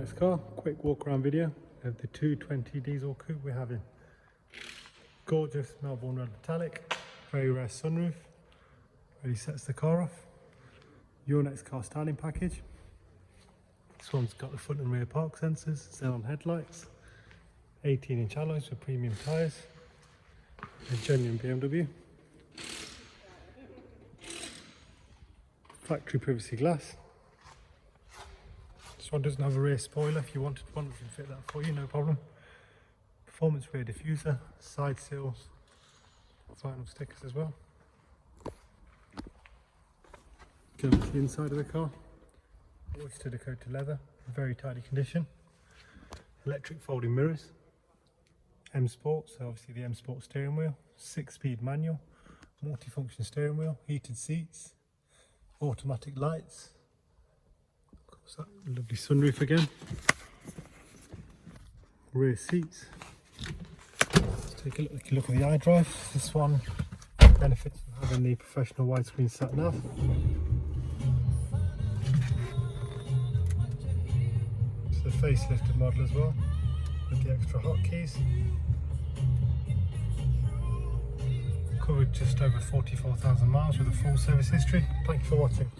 next car, quick walk around video of the 220 diesel coupe we're having. Gorgeous Melbourne red metallic, very rare sunroof, really sets the car off. Your next car styling package. This one's got the front and rear park sensors, xenon headlights, 18-inch alloys with premium tyres, a genuine BMW. Factory privacy glass. This one doesn't have a rear spoiler. If you wanted one, we can fit that for you, no problem. Performance rear diffuser, side seals, vinyl stickers as well. Going to the inside of the car. Oyster coated leather, very tidy condition. Electric folding mirrors. M Sport, so obviously the M Sport steering wheel. 6-speed manual, multi-function steering wheel, heated seats, automatic lights. Of course, that lovely sunroof again. Rear seats. Let's take a look at the iDrive. This one benefits from having the professional widescreen sat nav. It's the facelifted model as well, with the extra hotkeys. Covered just over 44,000 miles with a full service history. Thank you for watching.